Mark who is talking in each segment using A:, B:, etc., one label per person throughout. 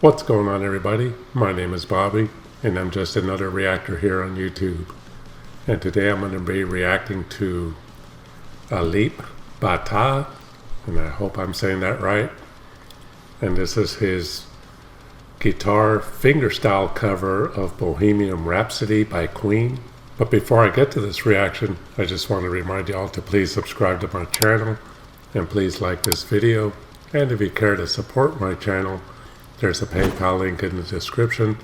A: What's going on, everybody? My name is Bobby, and I'm just another reactor here on YouTube. And today I'm going to be reacting to Alip Ba Ta, and I hope I'm saying that right. And this is his guitar fingerstyle cover of Bohemian Rhapsody by Queen. But before I get to this reaction, I just want to remind y'all to please subscribe to my channel, and please like this video. And if you care to support my channel, there's a PayPal link in the description,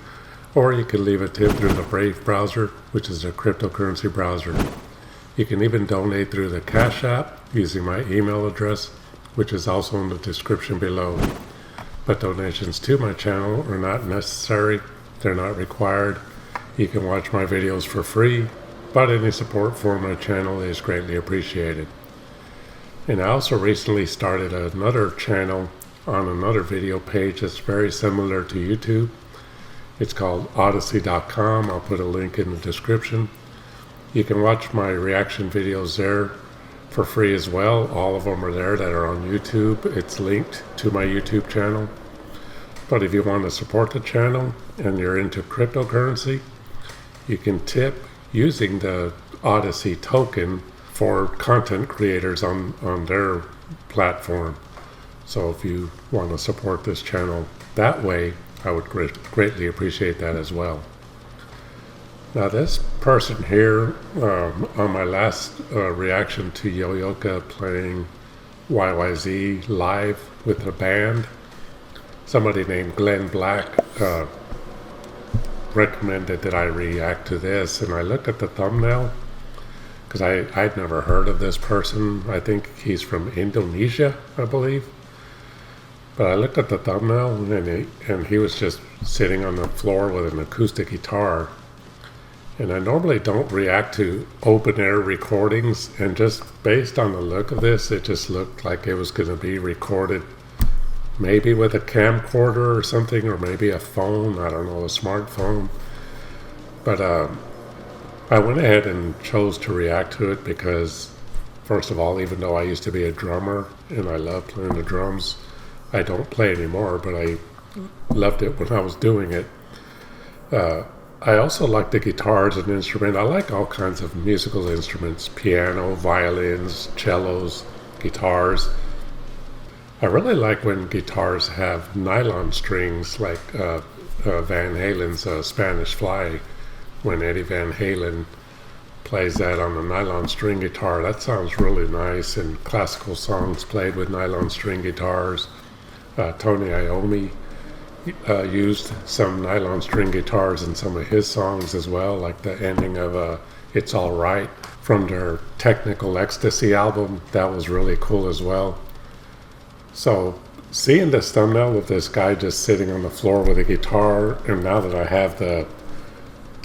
A: or you can leave a tip through the Brave browser, which is a cryptocurrency browser. You can even donate through the Cash App using my email address, which is also in the description below. But donations to my channel are not necessary, they're not required. You can watch my videos for free, but any support for my channel is greatly appreciated. And I also recently started another channel on another video page that's very similar to YouTube. It's called Odyssey.com. I'll put a link in the description. You can watch my reaction videos there for free as well. All of them are there that are on YouTube. It's linked to my YouTube channel. But if you want to support the channel and you're into cryptocurrency, you can tip using the Odyssey token for content creators on their platform. So if you want to support this channel that way, I would greatly appreciate that as well. Now this person here, on my last reaction to Yo-Yoka playing YYZ live with a band, somebody named Glenn Black recommended that I react to this, and I looked at the thumbnail because I'd never heard of this person. I think he's from Indonesia, I believe. But I looked at the thumbnail, and he was just sitting on the floor with an acoustic guitar. And I normally don't react to open-air recordings, and just based on the look of this, it just looked like it was going to be recorded maybe with a camcorder or something, or maybe a phone, I don't know, a smartphone. But I went ahead and chose to react to it because, first of all, even though I used to be a drummer and I love playing the drums, I don't play anymore, but I loved it when I was doing it. I also like the guitar as an instrument. I like all kinds of musical instruments: piano, violins, cellos, guitars. I really like when guitars have nylon strings, like Van Halen's Spanish Fly. When Eddie Van Halen plays that on a nylon string guitar, that sounds really nice. And classical songs played with nylon string guitars. Tony Iommi used some nylon string guitars in some of his songs as well, like the ending of It's All Right from their Technical Ecstasy album. That was really cool as well. So seeing this thumbnail of this guy just sitting on the floor with a guitar, and now that I have the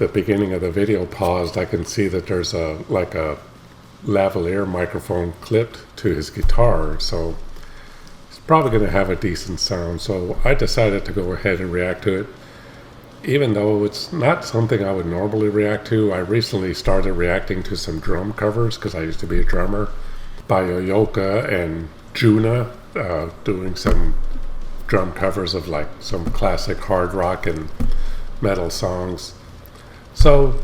A: beginning of the video paused, I can see that there's a lavalier microphone clipped to his guitar, so it's probably going to have a decent sound. So I decided to go ahead and react to it, even though it's not something I would normally react to. I recently started reacting to some drum covers because I used to be a drummer, by Yo-Yoka and Juna, doing some drum covers of like some classic hard rock and metal songs. So,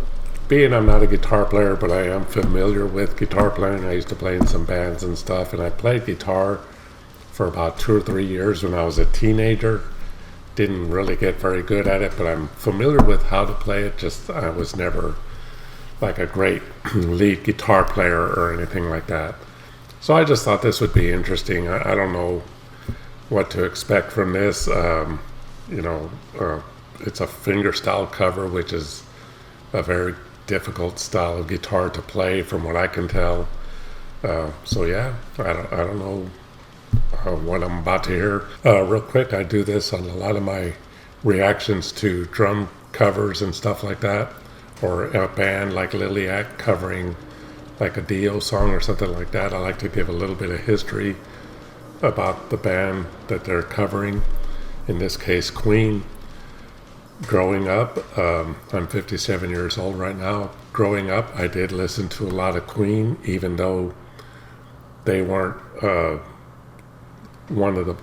A: being I'm not a guitar player, but I am familiar with guitar playing. I used to play in some bands and stuff, and I played guitar for about 2 or 3 years when I was a teenager. Didn't really get very good at it, but I'm familiar with how to play it. Just I was never like a great lead guitar player or anything like that. So I just thought this would be interesting. I don't know what to expect from this. It's a fingerstyle cover, which is a very difficult style of guitar to play from what I can tell. So yeah, I don't know what I'm about to hear. Real quick, I do this on a lot of my reactions to drum covers and stuff like that, or a band like Lilac covering like a Dio song or something like that. I like to give a little bit of history about the band that they're covering, in this case Queen. Growing up, I'm 57 years old right now. Growing up, I did listen to a lot of Queen, even though they weren't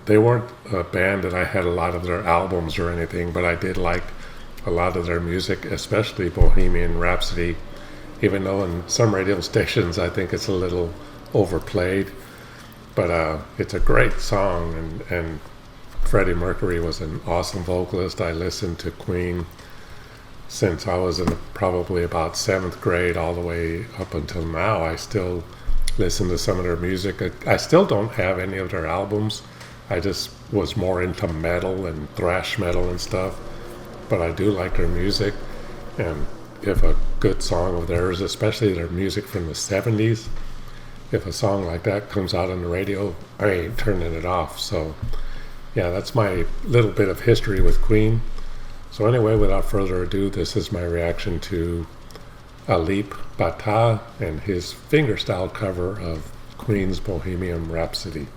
A: they weren't a band that I had a lot of their albums or anything, but I did like a lot of their music, especially Bohemian Rhapsody, even though in some radio stations I think it's a little overplayed. But it's a great song, and Freddie Mercury was an awesome vocalist. I listened to Queen since I was in probably about 7th grade all the way up until now. I still listen to some of their music. I still don't have any of their albums. I just was more into metal and thrash metal and stuff. But I do like their music. And if a good song of theirs, especially their music from the 70s, if a song like that comes out on the radio, I ain't turning it off. So yeah, that's my little bit of history with Queen. So anyway, without further ado, this is my reaction to Alip Ba Ta and his fingerstyle cover of Queen's Bohemian Rhapsody.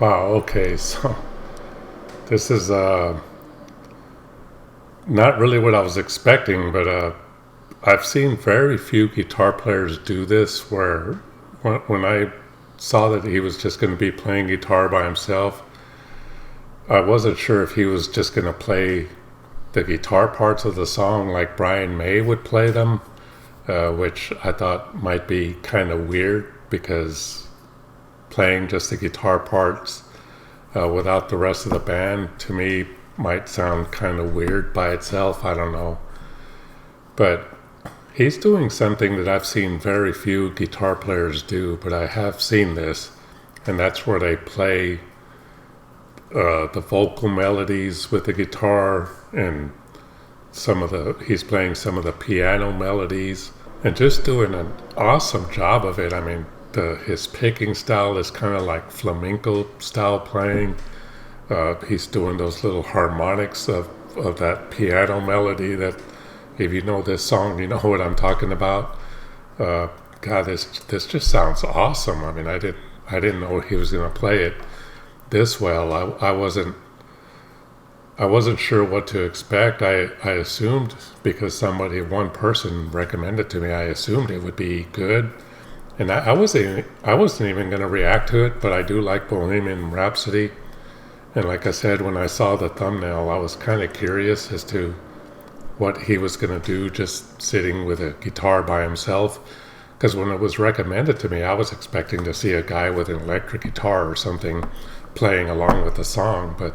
A: Wow, okay, so this is not really what I was expecting, but I've seen very few guitar players do this, where when I saw that he was just going to be playing guitar by himself, I wasn't sure if he was just going to play the guitar parts of the song like Brian May would play them, which I thought might be kind of weird, because playing just the guitar parts without the rest of the band, to me, might sound kind of weird by itself. I don't know. But he's doing something that I've seen very few guitar players do, but I have seen this, and that's where they play the vocal melodies with the guitar, and he's playing some of the piano melodies, and just doing an awesome job of it. I mean, his picking style is kind of like flamenco style playing. He's doing those little harmonics of that piano melody that, if you know this song, you know what I'm talking about. God, this just sounds awesome. I mean, I didn't know he was going to play it this well. I wasn't sure what to expect. I assumed, because one person recommended to me, I assumed it would be good. And I wasn't even going to react to it, but I do like Bohemian Rhapsody. And like I said, when I saw the thumbnail, I was kind of curious as to what he was going to do just sitting with a guitar by himself. Because when it was recommended to me, I was expecting to see a guy with an electric guitar or something playing along with the song. But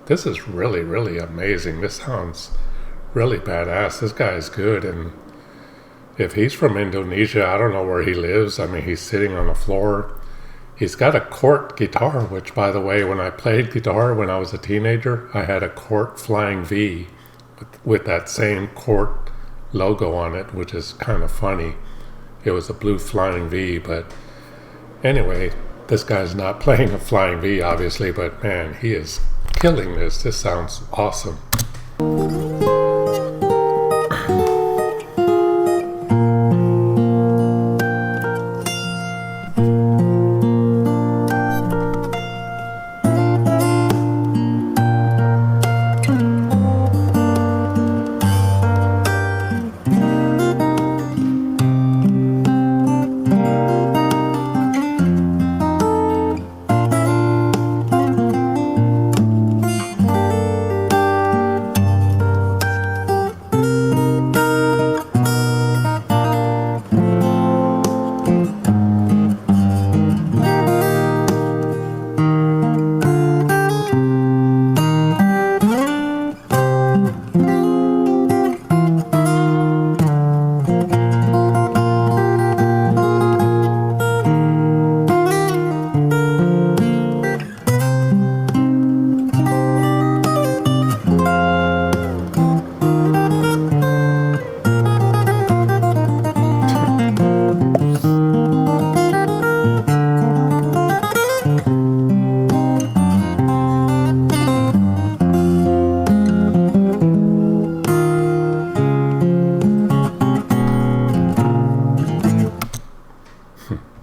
A: this is really, really amazing. This sounds really badass. This guy is good. And if he's from Indonesia, I don't know where he lives. I mean, he's sitting on the floor He's got a Cort guitar, which, by the way, when I played guitar when I was a teenager, I had a Cort Flying V with that same Cort logo on it, which is kind of funny. It was a blue Flying V, but anyway, this guy's not playing a Flying V, obviously, but man, he is killing this. This sounds awesome.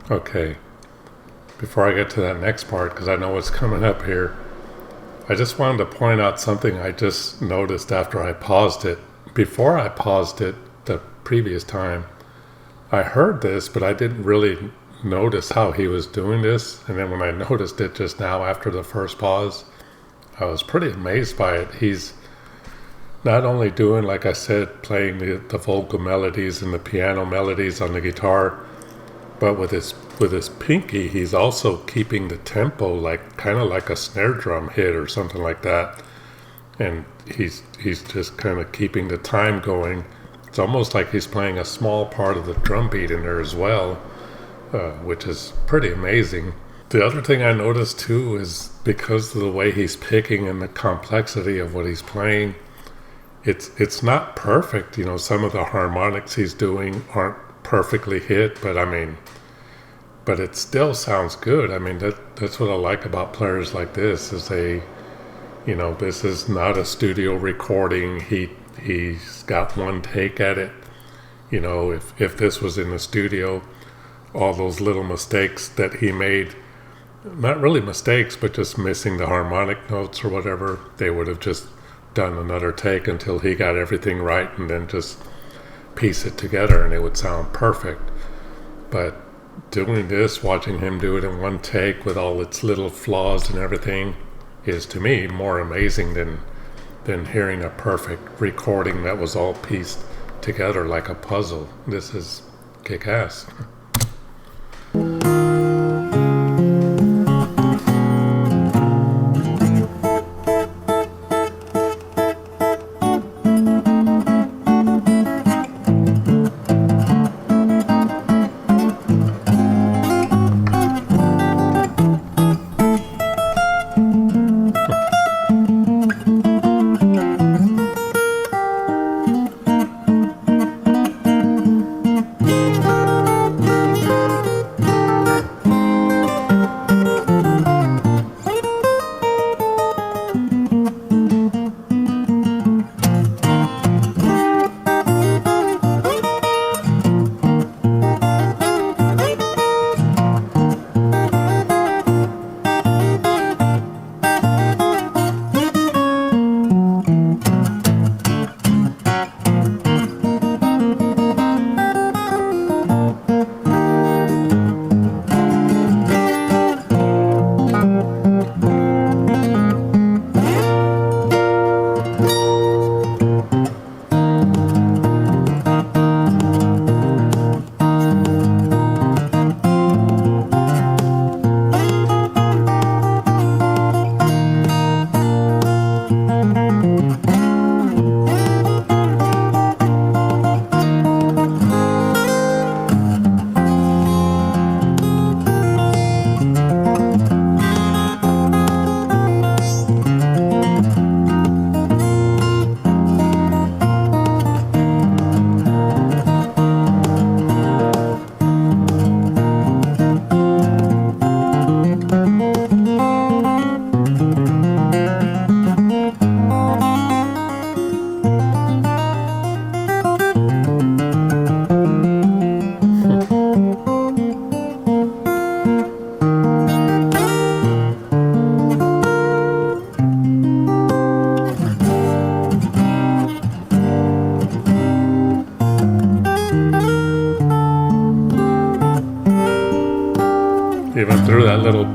A: Okay, before I get to that next part, because I know what's coming up here, I just wanted to point out something I just noticed after I paused it. Before I paused it the previous time, I heard this, but I didn't really notice how he was doing this. And then when I noticed it just now after the first pause, I was pretty amazed by it. He's not only doing, like I said, playing the vocal melodies and the piano melodies on the guitar, but with his pinky, he's also keeping the tempo like kind of like a snare drum hit or something like that. And he's just kind of keeping the time going. It's almost like he's playing a small part of the drum beat in there as well, which is pretty amazing. The other thing I noticed too is because of the way he's picking and the complexity of what he's playing, it's not perfect. You know, some of the harmonics he's doing aren't perfectly hit, but it still sounds good. I mean, that's what I like about players like this, is this is not a studio recording. He's got one take at it. You know, if this was in the studio, all those little mistakes that he made, not really mistakes, but just missing the harmonic notes or whatever, they would have just done another take until he got everything right and then just piece it together and it would sound perfect. But doing this, watching him do it in one take with all its little flaws and everything, is to me more amazing than hearing a perfect recording that was all pieced together like a puzzle. This is kick-ass.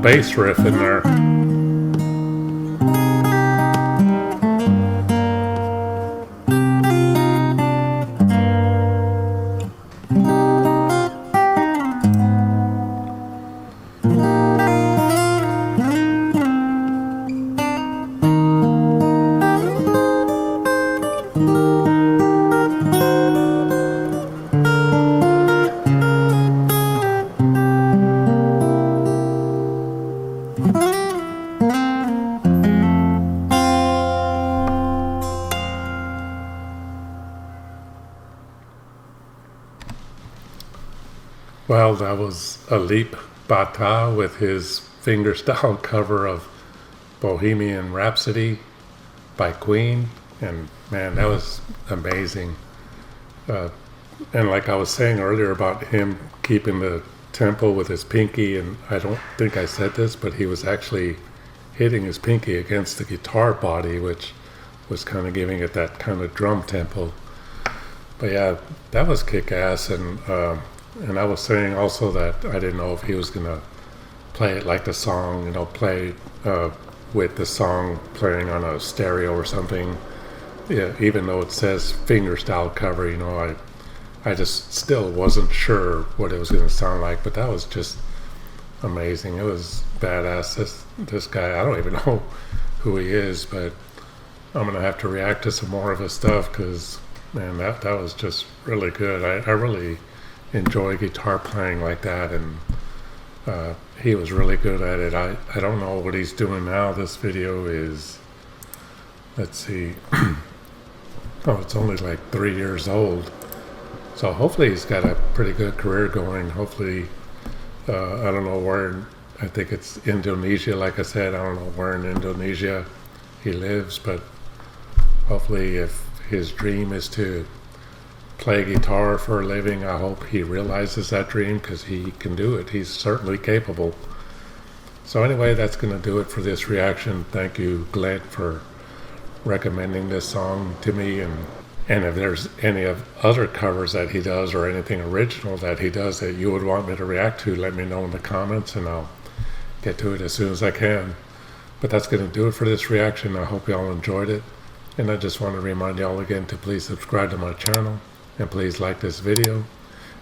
A: bass riff in there. Well, that was Alip Ba Ta with his fingerstyle cover of Bohemian Rhapsody by Queen, and man, that was amazing. And like I was saying earlier about him keeping the tempo with his pinky, and I don't think I said this, but he was actually hitting his pinky against the guitar body, which was kind of giving it that kind of drum tempo. But yeah, that was kick-ass. And I was saying also that I didn't know if he was gonna play it like the song, play with the song playing on a stereo or something. Yeah, even though it says fingerstyle cover, I just still wasn't sure what it was gonna sound like. But that was just amazing. It was badass. This guy, I don't even know who he is, but I'm gonna have to react to some more of his stuff because man, that was just really good. I really enjoy guitar playing like that, and he was really good at it. I don't know what he's doing now. This video is, let's see, oh, it's only like 3 years old, so hopefully he's got a pretty good career going. Hopefully, I don't know where, I think it's Indonesia, like I said. I don't know where in Indonesia he lives, but hopefully if his dream is to play guitar for a living, I hope he realizes that dream, because he can do it. He's certainly capable. So anyway, that's going to do it for this reaction. Thank you, Glenn, for recommending this song to me. And if there's any of other covers that he does or anything original that he does that you would want me to react to, let me know in the comments and I'll get to it as soon as I can. But that's going to do it for this reaction. I hope y'all enjoyed it. And I just want to remind y'all again to please subscribe to my channel. And please like this video.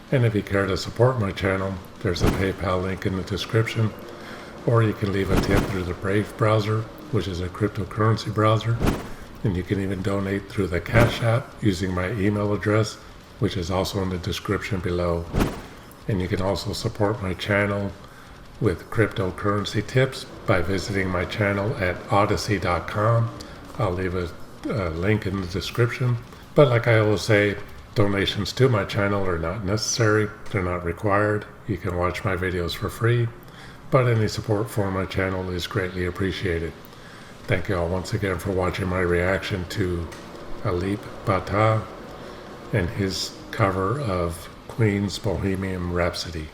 A: And if you care to support my channel, there's a PayPal link in the description. Or you can leave a tip through the Brave browser, which is a cryptocurrency browser. And you can even donate through the Cash App using my email address, which is also in the description below. And you can also support my channel with cryptocurrency tips by visiting my channel at odyssey.com. I'll leave a link in the description. But like I always say, donations to my channel are not necessary. They're not required. You can watch my videos for free, but any support for my channel is greatly appreciated. Thank you all once again for watching my reaction to Alip Ba Ta and his cover of Queen's Bohemian Rhapsody.